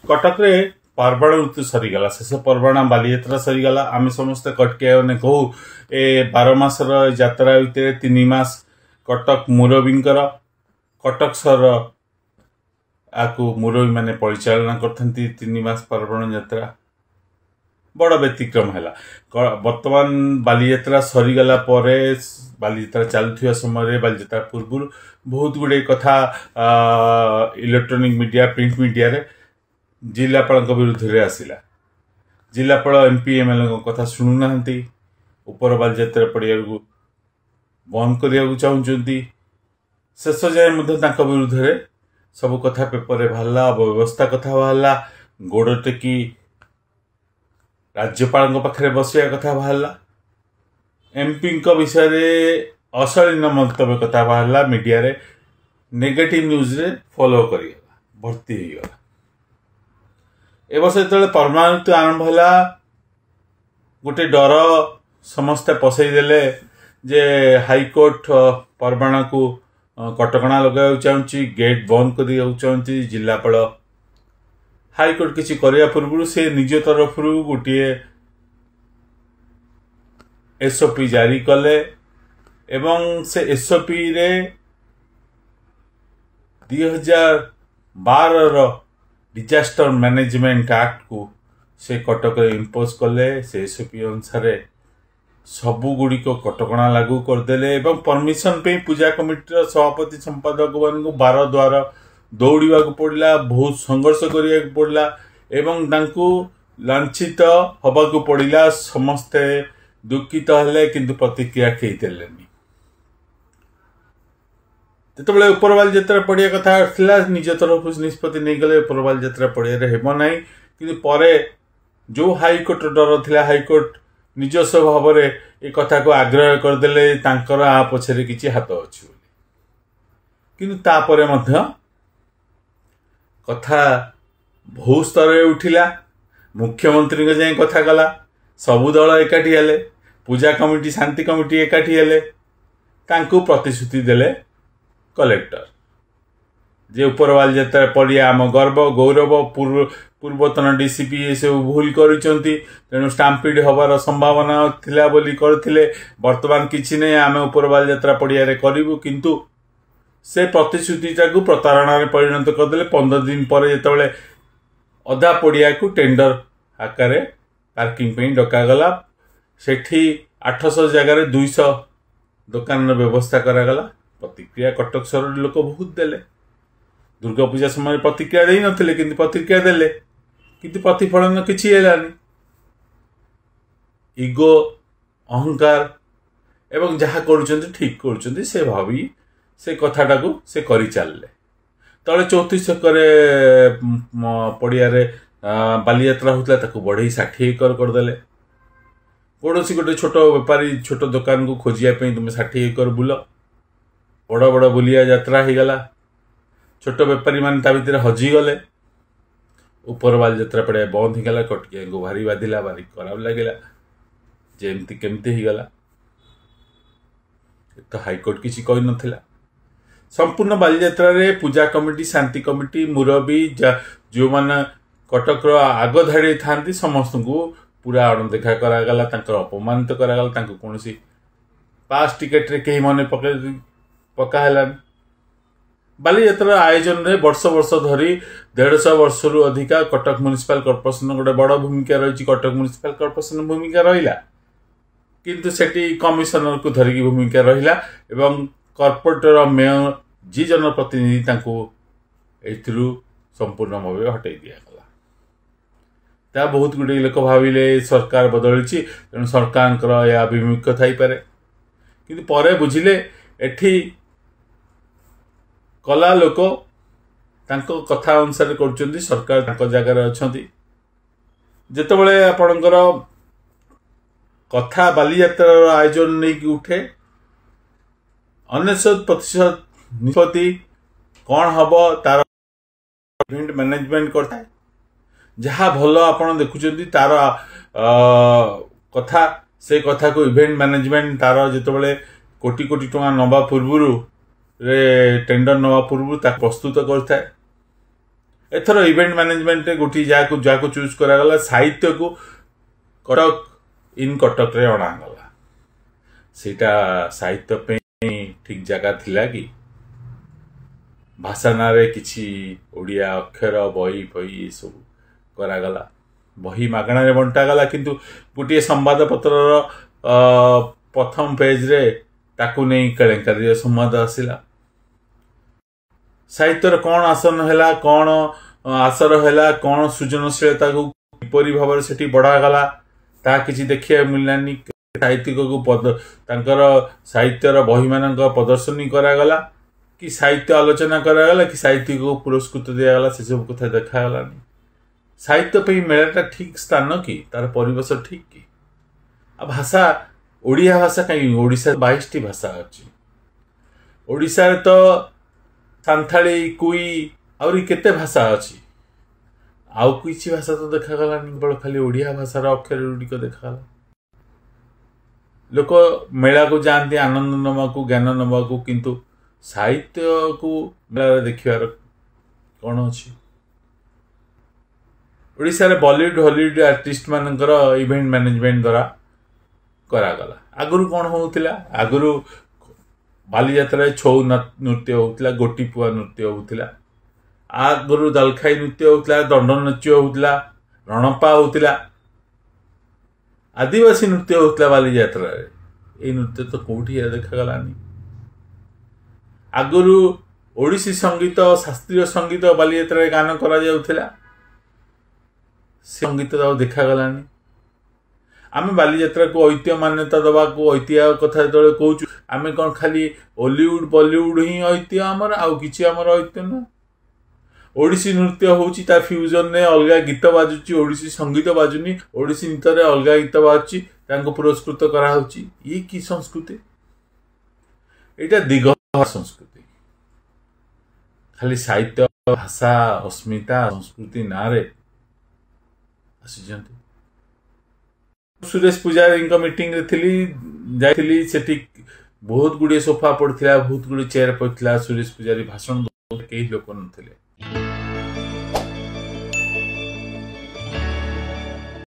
कटक रे पर्वण ऋतु सरीगला शेष पर्वण बालीयात्रा सरीगला आम समस्त कटकिया मैंने कहू ए 12 मासर यात्रा भितर 3 मास कटक मुरबींकर कटक सहर आपको मुरबी मैंने परिचालना करथंती 3 मास पर्वण यात्रा बड़ व्यतिक्रम है। बर्तमान बालीयात्रा सरीगला बालीयात्रा चलुवा समय बालीयात्रा पूर्व बहुत गुड़े कथा इलेक्ट्रोनिक मीडिया प्रिंट मीडिया रे जिलापाल विरुद्ध में आसला। जिलापाल एमपी एमएलए कथा शुणुना उपर बालीयात्रा पड़िया को बंद करने चाहते शेष जाए विरुद्ध में सब कथा पेपर बाहरला अव्यवस्था कथा बाहरला गोड़ टेकी राज्यपाल पाखे बसवा कथा बाहरला एमपी विषय अशालीन मंतव्य कथा बाहरला मीडिया रे नेगेटिव न्यूज रे फॉलो करिगला भर्ती होगला। ए वर्ष जो पर्वण ऋतु आरंभ है गोटे डर समस्ते पसईदेले जे हाईकोर्ट पर्वण को कटकणा लगा चाहूँगी गेट बंद कर चाहूँगी जिलापाल हाईकोर्ट किसी करने पूर्व से निज तरफ गोटे एसओपी जारी कले एवं से एसओपी रे 2012 डिजास्टर मैनेजमेंट एक्ट को से कटक इम्पोज कले से एसओपी अनुसार सबु गुड़िक कटकणा लागू करदे एवं परमिशन पे पूजा कमिटी सभापति संपादक मान बार द्वार दौड़ा पड़ा बहुत संघर्ष करा पड़ा एवं लांछित हवा पड़ा समस्ते दुखित हेले किंतु प्रतिक्रिया कई देलेनी। जिते उपर बालीयात्रा पड़िया कथा आसला निज तरफ निष्पत्ति नहीं गले उपर बालीयात्रा पड़िया हेब ना कि जो हाईकोर्ट डर थिला हाईकोर्ट निजस्व भाव में ये कथा को आग्रह करदे आ पछरे किछि हाथ अछि किंतु तापरे मध्य कथा बहु स्तर उठिला मुख्यमंत्री को जाए कथा गला सबु दल एकाठी हेले पूजा कमिटी शांति कमिटी एकाठी हेले तांकु प्रतिश्रुति देले कलेक्टर जे उपर बालीयात्रा पड़िया आम गर्व गौरव पूर्वतन डीसीपी ये सब भूल करिसेंती तेणु स्टाम्पीड हबार संभावना थिला बोली करथिले वर्तमान किछि नै आमे उपर बालीयात्रा पड़िया रे करिवु किंतु से प्रतिश्रुतिटा को प्रतारणा रे परिणत करदेले 15 दिन पर जेतबेले अधा पड़िया को टेंडर आकार पार्किंग पे डकागला सेठी 800 जगार 200 दुकान व्यवस्था करागला। प्रतिक्रिया कटक सहर लोक बहुत देले दुर्गा पूजा समय प्रतिक्रिया दे नथिले किंतु प्रतिक्रिया देले किंतु प्रतिफलन किछि हेलानी। इगो अहंकार एवं जहाँ करुचंती ठीक करुचंती से भावी से कथाटा को से करि चलले तले 34 एकर पड़िया रे बालीयात्रा होता ताको बढ़ई 60 एकर करदेले कौन गोटे छोट बेपारी छोट दुकान को खोजिया तुम 60 एकर बुल बड़ बड़ बुलिया यात्रा हो गला छोट बेपारी मान ता भितर हजिगले उपर बालीयात्रा पड़िया बंद होगला कटकिया को भारी बाधिला भारी खराब लगे जेमती केमती होगला तो हाईकोर्ट किसी कही नथिला। संपूर्ण बालीयात्रा रे पूजा कमिटी शांति कमिटी मुरबी जो माने कटक आग धाड़ी था समस्त को पूरा अणदेखा करागला अपमानित करागला कौन पास टिकेट रे कहीं मन पकालानी। बालीयात्रा आयोजन रे वर्ष वर्ष धरी 150 वर्ष रु अधिका कटक म्युनिसिपल कॉर्पोरेशन गोटे बड़ भूमिका रही कटक म्युनिसिपल कॉर्पोरेशन भूमिका रहिला किंतु सेठी कमिशनर को धरिकी भूमिका रहिला एवं कॉर्पोरेटर मेयर जी जनप्रतिनिधि तांको एथिरु संपूर्ण भाव हटाई दिगला। ता बहुत गुड़े लोक भाविले सरकार बदली तेणु सरकार या अभिमुख्य थाई पारे किंतु परे बुझिले एठी कला लोक तांको कथा अनुसार करुचंती सरकार तांको जगार अछंती जेतेबेले आपणकर कथा बालीयात्रा आयोजन नहीं उठे 99% निष्पत्ति कौन हम तार इवेंट मैनेजमेंट करता है जहाँ भल आपड़ देखुं तार कथा से कथा को इवेंट मैनेजमेंट तार जितेबाला कोटी कोटी टंका नवा पूर्व रे टेंडर नवा पूर्व प्रस्तुत करता है एथर इवेंट मैनेजमेंट गोटे जहाँ चूज करागला साहित्य को कटक इन कटक रे अणागला सेटा साहित्य पे ठीक जगह थिला कि भाषा ना रे किछि ओडिया अक्षर बही बही सब करागला बही मागणा रे बंटा गला किंतु गोटे संवाद पत्र प्रथम पेज रे ताकू नहीं केलेंकारी संवाद आसिला साहित्यर कौन आसन है कौन आसर है कौन सृजनशीलता को किपरि भाव से बढ़ा गला ता किसी देखिया मिललानी साहित्यिक को साहित्यर बही मान प्रदर्शनी करागला कि साहित्य आलोचना करागला कि साहित्यिक को पुरस्कृत दिगला से सब कथा देखागलानी साहित्य पे मेलाटा ठीक स्थान कि तार परिवेश ठीक कि आ भाषा ओडिया भाषा कहीं ओडिशा 22 टी भाषा अच्छी ओडिशा तो सांथाली कुई आउरी केते भाषा अच्छी आउ किसी भाषा तो देखागलानी केवल खाली ओडिया भाषार अक्षर गुड़िक देखागला लोक मेला को जाती आनंद नवा को ज्ञान नवा को किंतु साहित्य को मेला देखार कौन अच्छी ओडिशा रे बॉलीवुड हॉलीवुड आर्टिस्ट मानकर इवेंट मैनेजमेंट द्वारा करागला आगुरु कौन होउतिला आगुरु बालीजात्रा छौ नृत्य होउतिला गोटीपुआ नृत्य होउतिला आगुरु दलखाई नृत्य होउतिला दंड नृत्य होउतिला रणपा होउतिला आदिवासी नृत्य होउतिला बालीजात्रा रे ए नृत्य तो कोठी देखागलानी आगुरु ओडिसी संगीत शास्त्रीय संगीत बालीजात्रा रे गान करा जाउतिला संगीत देखागलानी आम बालीजात्रा को ऐतिह्य मान्यता दवा को ऐतिह्य कथा जो कहूँ आम कौन खाली हॉलीवुड बॉलीवुड ही ऐतिह्य आमर आउ किछि आमर ऐतिह्य ना ओडिसी नृत्य होउची ता फ्यूजन ने अलगा गीत बाजुची ओडिसी संगीत बाजुनी ओडिसी नृत्य रे अलगा गीत बाजुची तांको पुरस्कृत करा होउची ये की संस्कृति एटा दिग संस्कृति खाली साहित्य भाषा अस्मिता संस्कृति ना रे सुरेश पुजारी मीटिंग रे सेठी बहुत गुड़े सोफा पड़ता बहुत गुड़े चेयर पड़ता सुरेश पुजारी भाषण कई लोक नथिले।